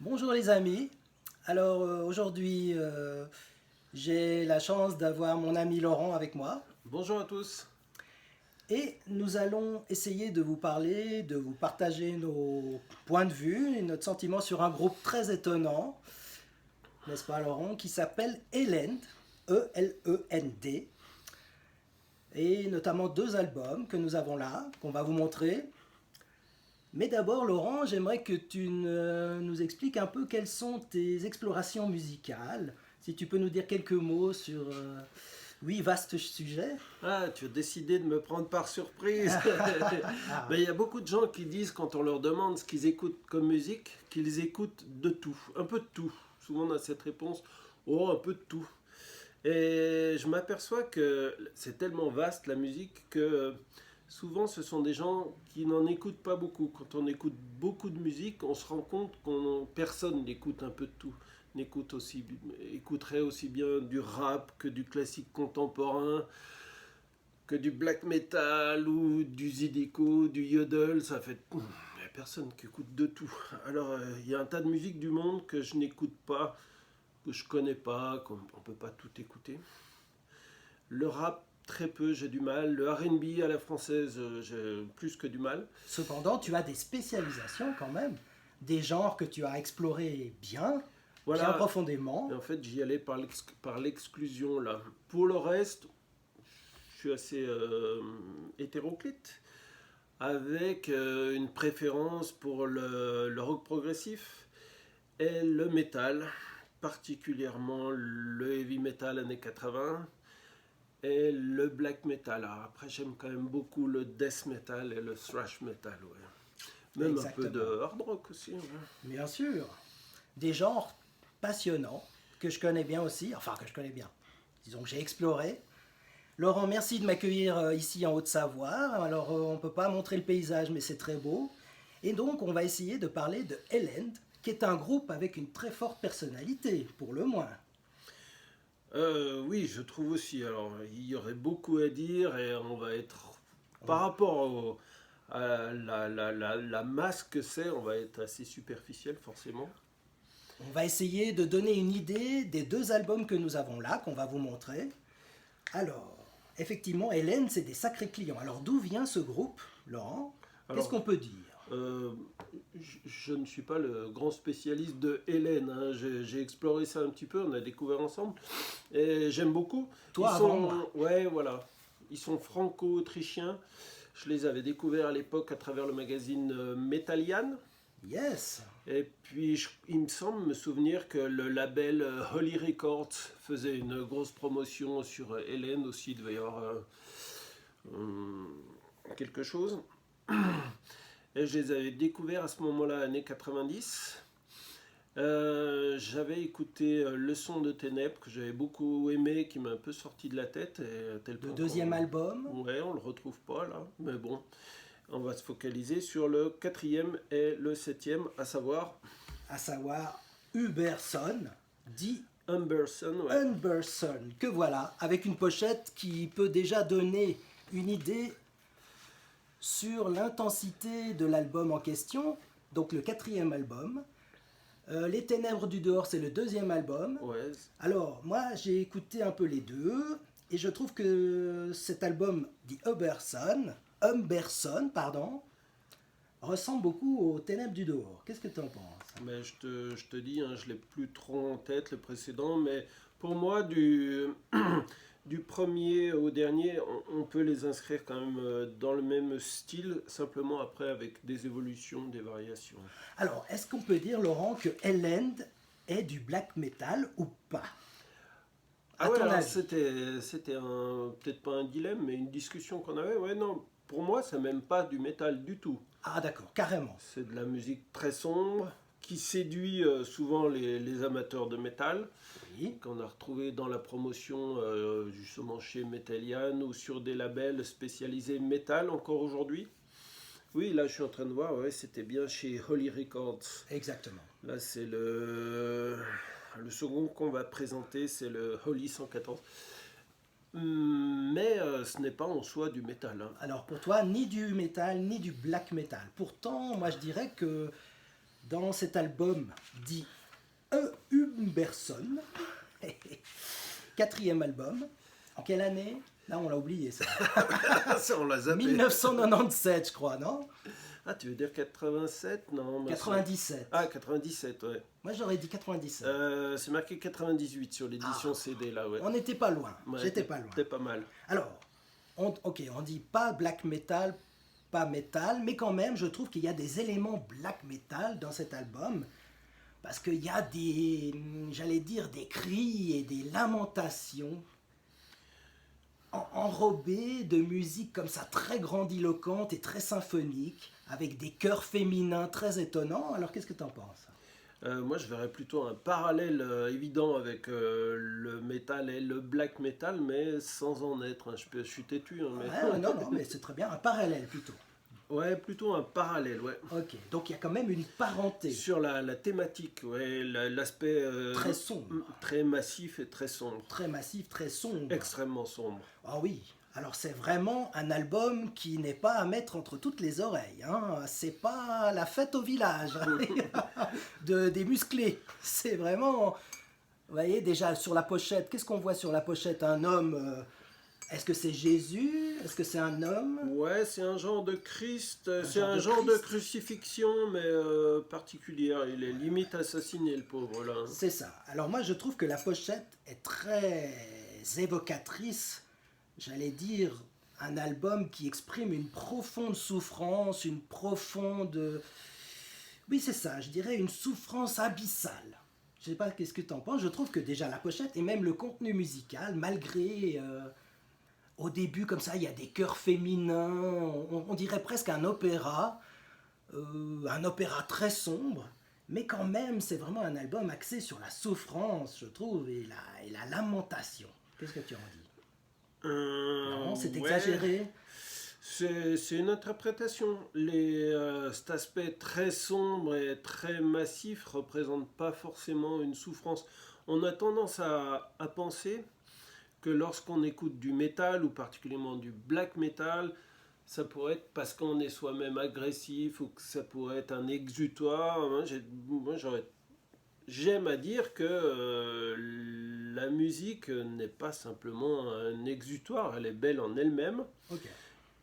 Bonjour les amis. Alors aujourd'hui, j'ai la chance d'avoir mon ami Laurent avec moi Bonjour à tous. et nous allons essayer de vous parler, de vous partager nos points de vue et notre sentiment sur un groupe très étonnant, n'est-ce pas Laurent, qui s'appelle Elend, E-L-E-N-D, et notamment deux albums que nous avons là, qu'on va vous montrer. Mais d'abord, Laurent, j'aimerais que tu nous expliques un peu quelles sont tes explorations musicales. Si tu peux nous dire quelques mots sur... oui, vaste sujet. Ah, tu as décidé de me prendre par surprise. Ah, Ben, il y a beaucoup de gens qui disent, quand on leur demande ce qu'ils écoutent comme musique, qu'ils écoutent de tout, un peu de tout. Souvent on a cette réponse, oh, un peu de tout. Et je m'aperçois que c'est tellement vaste la musique que souvent ce sont des gens qui n'en écoutent pas beaucoup. Quand on écoute beaucoup de musique, on se rend compte qu'on personne n'écoute un peu de tout. Écouterait aussi bien du rap que du classique contemporain, que du black metal ou du zideco, du yodel. Ça fait, il n'y a personne qui écoute de tout. Alors il y a un tas de musique du monde que je n'écoute pas, que je connais pas, qu'on ne peut pas tout écouter. Le rap, très peu, j'ai du mal. Le R&B à la française, j'ai plus que du mal. cependant, tu as des spécialisations quand même, des genres que tu as explorés bien, bien Voilà. Et profondément. en fait, j'y allais par l'exclusion là. Pour le reste, je suis assez hétéroclite, avec une préférence pour le rock progressif et le metal, particulièrement le heavy metal années 80 et le black metal. Alors après, j'aime quand même beaucoup le death metal et le thrash metal, ouais. Même un peu de Exactement. hard rock aussi, ouais. Bien sûr. Des genres passionnants que je connais bien aussi, enfin que je connais bien. Disons que j'ai exploré. Laurent, merci de m'accueillir ici en Haute-Savoie. Alors, on ne peut pas montrer le paysage, mais c'est très beau. Et donc, on va essayer de parler de Elend, qui est un groupe avec une très forte personnalité, pour le moins. Oui, je trouve aussi. Alors, il y aurait beaucoup à dire et on va être, On, par rapport à la masse que c'est, on va être assez superficiel forcément. on va essayer de donner une idée des deux albums que nous avons là, qu'on va vous montrer. Alors, effectivement, Hélène, c'est des sacrés clients. Alors, d'où vient ce groupe, Laurent? Qu'est-ce Alors, qu'on peut dire? euh, je ne suis pas le grand spécialiste de Hélène, hein. J'ai exploré ça un petit peu, on a découvert ensemble et j'aime beaucoup. Ils Toi avant moi. sont, ouais, voilà, ils sont franco-autrichiens. Je les avais découverts à l'époque à travers le magazine Metallian. Yes. Et puis, il me semble me souvenir que le label Holly Records faisait une grosse promotion sur Hélène aussi. Il devait y avoir quelque chose. Et je les avais découverts à ce moment-là, années 90. J'avais écouté Le son de Ténèbres, que j'avais beaucoup aimé, qui m'a un peu sorti de la tête, et à tel Le point deuxième album, ouais, on le retrouve pas là. Mais bon, on va se focaliser sur le quatrième et le septième, à savoir à savoir Huberson, dit Humberson, ouais. Humberson, que voilà, avec une pochette qui peut déjà donner une idée sur l'intensité de l'album en question, donc le quatrième album. Les Ténèbres du dehors, c'est le deuxième album. Ouais. Alors, moi, j'ai écouté un peu les deux, et je trouve que cet album dit Humberson, pardon, ressemble beaucoup aux Ténèbres du dehors. Qu'est-ce que tu en penses? Mais je te dis, hein, je l'ai plus trop en tête le précédent, mais pour moi, du premier au dernier, on peut les inscrire quand même dans le même style, simplement après avec des évolutions, des variations. Alors, est-ce qu'on peut dire, Laurent, que Hellend est du black metal ou pas? À Ah ouais, ton alors avis? c'était peut-être pas un dilemme, mais une discussion qu'on avait. Ouais, non, pour moi, c'est même pas du métal du tout. Ah d'accord, carrément. C'est de la musique très sombre qui séduit souvent les amateurs de métal, Oui. qu'on a retrouvé dans la promotion justement chez Metallian ou sur des labels spécialisés métal encore aujourd'hui. Oui, là je suis en train de voir, ouais, c'était bien chez Holly Records. Exactement. Là c'est le second qu'on va présenter, c'est le Holly 114. Mais ce n'est pas en soi du métal, hein. Alors pour toi, ni du metal, ni du black metal. Pourtant, moi je dirais que dans cet album dit Umberson, quatrième album. En quelle année? Là, on l'a oublié, ça. Ça, on l'a zappé. 1997, je crois, non? Ah, tu veux dire 87? Non. 97. Ah, 97, ouais. Moi, j'aurais dit 97. C'est marqué 98 sur l'édition CD, là, ouais. On n'était pas loin. Ouais, J'étais pas loin. C'était pas mal. Alors, on dit pas black metal, pas metal, mais quand même, je trouve qu'il y a des éléments black metal dans cet album. Parce qu'il y a j'allais dire, des cris et des lamentations enrobées de musique comme ça, très grandiloquente et très symphonique, avec des chœurs féminins très étonnants. Alors, qu'est-ce que tu en penses? Moi, je verrais plutôt un parallèle évident avec le métal et le black metal, mais sans en être. Hein. Je suis têtu. Hein, mais... Ouais, non, mais c'est très bien. Un parallèle, plutôt. Ouais, plutôt un parallèle, ouais. Ok, donc il y a quand même une parenté. Sur la thématique, ouais, l'aspect très sombre. Très massif et très sombre. Très massif, très sombre. Extrêmement sombre. Ah oui, alors c'est vraiment un album qui n'est pas à mettre entre toutes les oreilles. Hein. C'est pas la fête au village des musclés. C'est vraiment... Vous voyez, déjà sur la pochette, qu'est-ce qu'on voit sur la pochette? Un homme... Est-ce que c'est Jésus? Est-ce que c'est un homme? Ouais, c'est un genre de Christ. C'est un genre de crucifixion, mais particulière. Il est limite assassiné, le pauvre, là. C'est ça. Alors moi, je trouve que la pochette est très évocatrice. J'allais dire un album qui exprime une profonde souffrance, une profonde... Oui, c'est ça, je dirais une souffrance abyssale. Je sais pas qu'est-ce que tu en penses. Je trouve que déjà la pochette et même le contenu musical, malgré... Au début, comme ça, il y a des chœurs féminins, on dirait presque un opéra très sombre, mais quand même, c'est vraiment un album axé sur la souffrance, je trouve, et la lamentation. Qu'est-ce que tu en dis? Non, c'est exagéré. C'est une interprétation. Cet aspect très sombre et très massif ne représente pas forcément une souffrance. On a tendance à penser que lorsqu'on écoute du métal ou particulièrement du black metal, ça pourrait être parce qu'on est soi-même agressif ou que ça pourrait être un exutoire. J'aime à dire que la musique n'est pas simplement un exutoire, elle est belle en elle-même. Okay.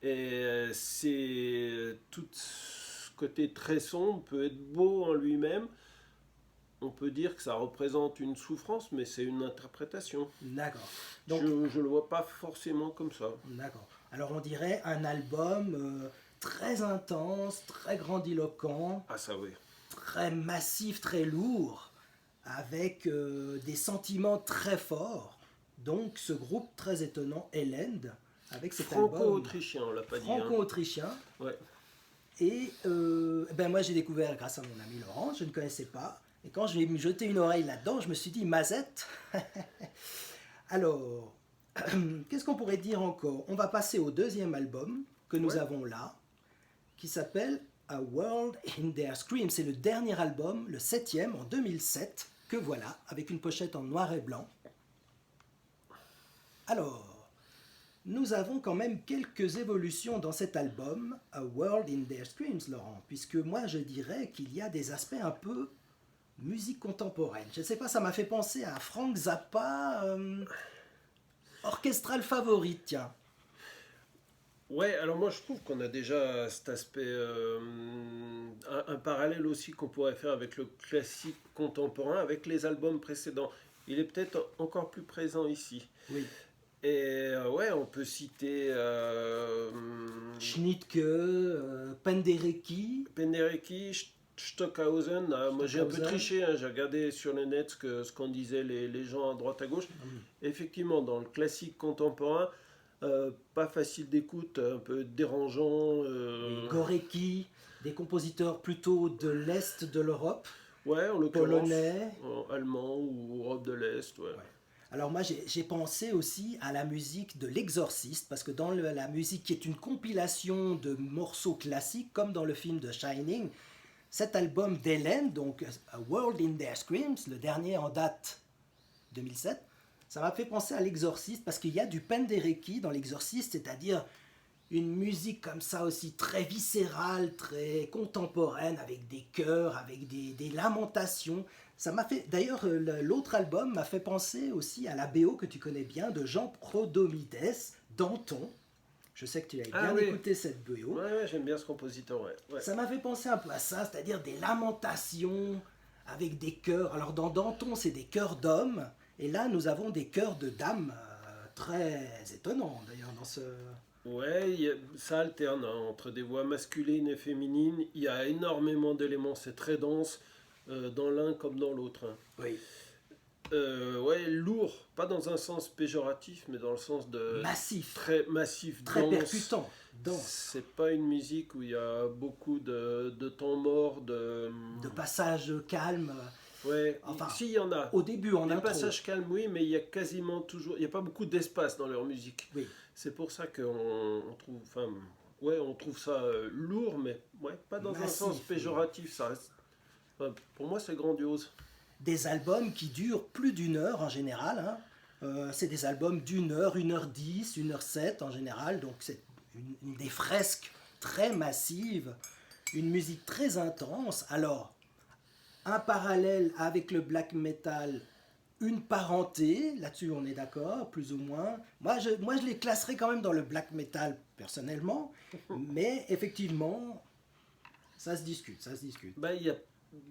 Et c'est tout ce côté très sombre peut être beau en lui-même. On peut dire que ça représente une souffrance, mais c'est une interprétation. D'accord. Donc, je ne le vois pas forcément comme ça. D'accord. Alors on dirait un album très intense, très grandiloquent. Ah ça oui. Très massif, très lourd, avec des sentiments très forts. Donc ce groupe très étonnant, Elend, avec cet album... Franco-autrichien, on l'a pas dit. Franco-autrichien. Hein. Ouais. Et moi j'ai découvert grâce à mon ami Laurent, je ne connaissais pas. Et quand je vais jeter une oreille là-dedans, je me suis dit, Mazette. Alors, qu'est-ce qu'on pourrait dire encore? On va passer au deuxième album que nous avons là, qui s'appelle A World in Their Scream. C'est le dernier album, le 7e, en 2007, que voilà, avec une pochette en noir et blanc. Alors, nous avons quand même quelques évolutions dans cet album, A World in Their Screams, Laurent, puisque moi je dirais qu'il y a des aspects un peu... musique contemporaine. Je ne sais pas, ça m'a fait penser à Frank Zappa, orchestral favorite, tiens. Ouais, alors moi je trouve qu'on a déjà cet aspect, un parallèle aussi qu'on pourrait faire avec le classique contemporain, avec les albums précédents. Il est peut-être encore plus présent ici. Oui. Et ouais, on peut citer... Schnittke, Penderecki. Stockhausen, moi j'ai un peu triché, hein, j'ai regardé sur le net ce qu'en disaient les gens à droite à gauche. Effectivement, dans le classique contemporain, pas facile d'écoute, un peu dérangeant. Gorecki, des compositeurs plutôt de l'Est de l'Europe. Ouais, en l'occurrence. Polonais. Allemand ou Europe de l'Est, ouais. Alors moi j'ai pensé aussi à la musique de L'Exorciste, parce que dans la musique qui est une compilation de morceaux classiques, comme dans le film de Shining, cet album d'Elend, donc A World in Their Screams, le dernier en date 2007, ça m'a fait penser à L'Exorciste parce qu'il y a du Penderecki dans L'Exorciste, c'est-à-dire une musique comme ça aussi très viscérale, très contemporaine, avec des chœurs, avec des lamentations. Ça m'a fait, d'ailleurs, l'autre album m'a fait penser aussi à la BO que tu connais bien de Jean Prodomides, Danton. Je sais que tu as Ah bien oui, écouté cette BO. ouais, j'aime bien ce compositeur, ouais. Ouais. Ça m'a fait penser un peu à ça, c'est-à-dire des lamentations avec des chœurs. Alors dans Danton, c'est des chœurs d'hommes, et là nous avons des chœurs de dames très étonnants d'ailleurs dans ce... Ouais, ça alterne hein, entre des voix masculines et féminines. Il y a énormément d'éléments, c'est très dense dans l'un comme dans l'autre. Hein. Oui. Ouais, lourd, pas dans un sens péjoratif, mais dans le sens de Massif, très massif, très dense. percutant, dense, C'est pas une musique où il y a beaucoup de temps mort, de passages calmes. Ouais, Enfin, si, il y en a. au début en Des intro. passages calmes, oui, mais il y a quasiment toujours... Il n'y a pas beaucoup d'espace dans leur musique. Oui. C'est pour ça qu'on trouve... Enfin, ouais, on trouve ça lourd, mais ouais, pas dans un Massif, sens péjoratif, ça reste... Enfin, pour moi, c'est grandiose. Des albums qui durent plus d'une heure en général. Hein. C'est des albums d'une heure, 1h10, 1h07 en général. Donc c'est des fresques très massives, une musique très intense. Alors, un parallèle avec le black metal, une parenté, là-dessus on est d'accord, plus ou moins. Moi, je les classerais quand même dans le black metal personnellement, mais effectivement, ça se discute, ça se discute. Bah, il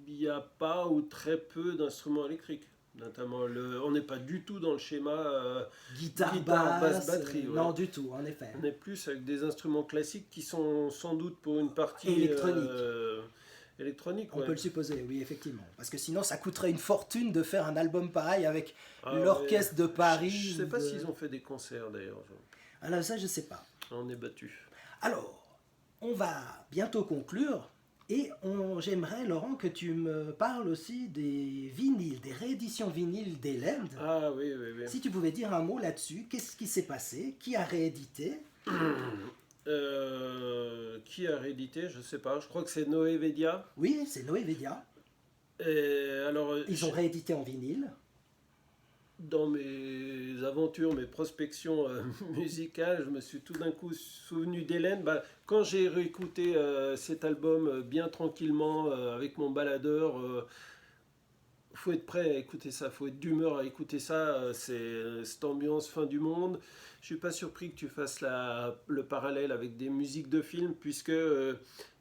y a pas ou très peu d'instruments électriques. Notamment, on n'est pas du tout dans le schéma Guitare, basse, batterie. Ouais. non du tout, en effet. On est plus avec des instruments classiques qui sont sans doute pour une partie Électronique. Électronique. On Ouais. peut le supposer, oui, effectivement. Parce que sinon, ça coûterait une fortune de faire un album pareil avec Ah, l'orchestre de Paris. Je sais pas de... s'ils ont fait des concerts d'ailleurs. Alors ça, je sais pas. On est battu. Alors, on va bientôt conclure. Et j'aimerais, Laurent, que tu me parles aussi des vinyles, des rééditions vinyles d'Hélène. Ah oui, oui, oui. Si tu pouvais dire un mot là-dessus, qu'est-ce qui s'est passé? Qui a réédité? Qui a réédité? Je sais pas. Je crois que c'est Noé Vedia. Oui, c'est Noé Vedia. Et alors, Ils ont réédité en vinyle. dans mes aventures, mes prospections musicales, je me suis tout d'un coup souvenu d'Hélène. Bah, quand j'ai réécouté cet album bien tranquillement avec mon baladeur, faut être prêt à écouter ça, faut être d'humeur à écouter ça. C'est cette ambiance fin du monde. Je suis pas surpris que tu fasses le parallèle avec des musiques de films, puisque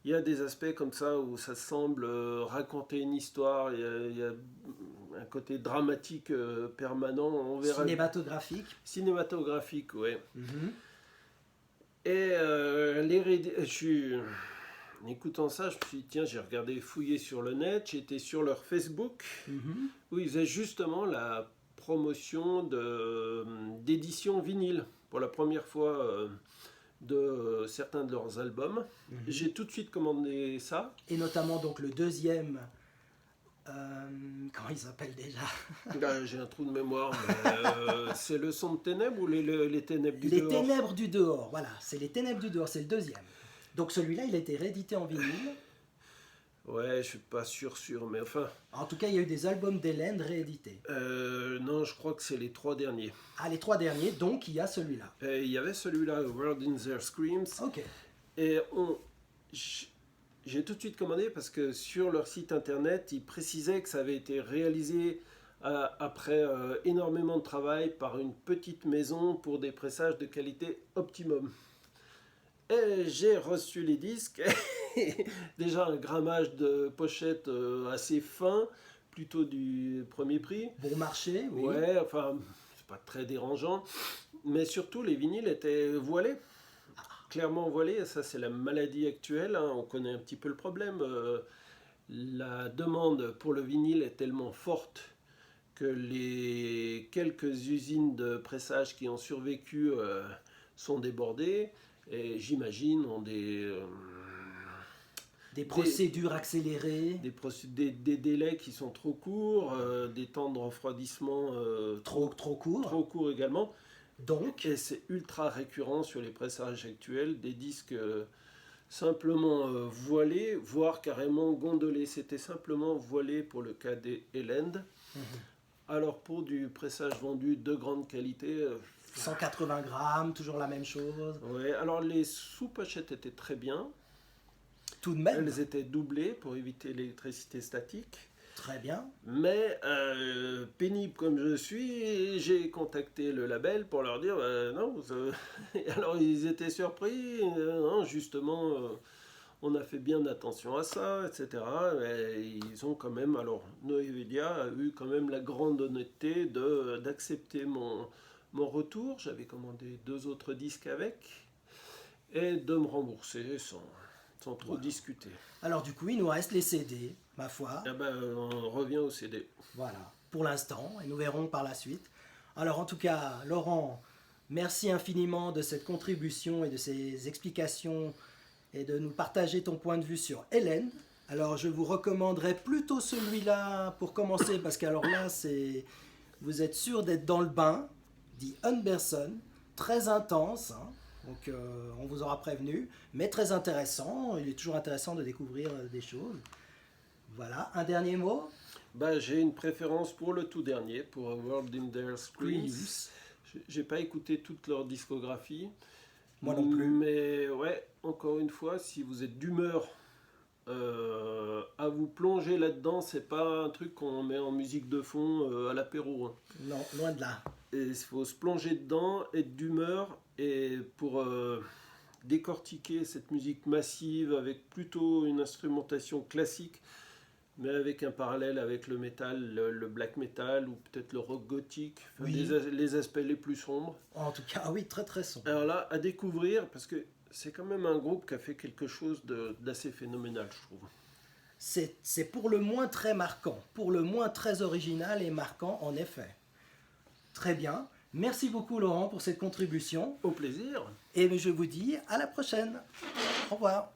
il y a des aspects comme ça où ça semble raconter une histoire. Il y a un côté dramatique permanent. On verra. Cinématographique. Cinématographique, ouais. Mhm. Et en écoutant ça, je me suis dit, tiens, j'ai regardé fouiller sur le net, j'étais sur leur Facebook, Mhm. où ils faisaient justement la promotion d'édition vinyle, pour la première fois de certains de leurs albums. Mhm. J'ai tout de suite commandé ça. Et notamment donc le deuxième, comment il s'appelle déjà? Là, j'ai un trou de mémoire, mais c'est le son de ténèbres ou les ténèbres du Les dehors? Ténèbres du dehors, voilà, c'est Les Ténèbres du dehors, c'est le deuxième. Donc celui-là, il a été réédité en vinyle. Ouais, je suis pas sûr, mais enfin... En tout cas, il y a eu des albums d'Hélène réédités. Non, je crois que c'est les 3 derniers. Ah, les 3 derniers, donc il y a celui-là. Il y avait celui-là, World in Their Screams. Ok. Et j'ai tout de suite commandé parce que sur leur site internet, ils précisaient que ça avait été réalisé après énormément de travail par une petite maison pour des pressages de qualité optimum. Et j'ai reçu les disques, déjà un grammage de pochette assez fin, plutôt du premier prix. Bon marché, oui. Ouais, enfin, c'est pas très dérangeant, mais surtout les vinyles étaient voilés. Clairement voilé, et ça c'est la maladie actuelle, hein. On connaît un petit peu le problème. La demande pour le vinyle est tellement forte que les quelques usines de pressage qui ont survécu sont débordées et j'imagine ont des procédures accélérées. des délais qui sont trop courts, des temps de refroidissement Trop courts. trop courts également. Donc, Et c'est ultra récurrent sur les pressages actuels, des disques simplement voilés, voire carrément gondolés. C'était simplement voilé pour le cas des Hélène. Alors pour du pressage vendu de grande qualité, 180 grammes, toujours la même chose. ouais, alors les sous-pochettes étaient très bien. Tout de même, Elles étaient doublées pour éviter l'électricité statique. très bien. Mais pénible comme je suis, j'ai contacté le label pour leur dire non. Alors ils étaient surpris. Non, justement, on a fait bien attention à ça, etc. Et ils ont quand même. Alors Noevedia a eu quand même la grande honnêteté d'accepter mon retour. J'avais commandé 2 autres disques avec et de me rembourser sans trop Voilà. discuter. Alors du coup, il nous reste les CD, ma foi. Ah ben, on revient au CD. Voilà, pour l'instant, et nous verrons par la suite. Alors en tout cas, Laurent, merci infiniment de cette contribution et de ces explications et de nous partager ton point de vue sur Hélène. Alors je vous recommanderais plutôt celui-là pour commencer, parce qu'alors là, vous êtes sûr d'être dans le bain, dit Hunberson, très intense, hein. Donc on vous aura prévenu, mais très intéressant. Il est toujours intéressant de découvrir des choses. Voilà, un dernier mot. Bah, j'ai une préférence pour le tout dernier, pour A World in Their Screens. Screens. J'ai pas écouté toute leur discographie. Moi non plus. Mais ouais, encore une fois, si vous êtes d'humeur à vous plonger là-dedans, c'est pas un truc qu'on met en musique de fond à l'apéro, hein. Non, loin de là. Et il faut se plonger dedans, être d'humeur, et pour décortiquer cette musique massive avec plutôt une instrumentation classique, mais avec un parallèle avec le métal, le black metal ou peut-être le rock gothique, enfin, Oui. les aspects les plus sombres. En tout cas, oui, très très sombre. Alors là, à découvrir, parce que c'est quand même un groupe qui a fait quelque chose d'assez phénoménal, je trouve. C'est pour le moins très marquant, pour le moins très original et marquant, en effet. Très bien. Merci beaucoup, Laurent, pour cette contribution. Au plaisir. Et je vous dis à la prochaine. Au revoir.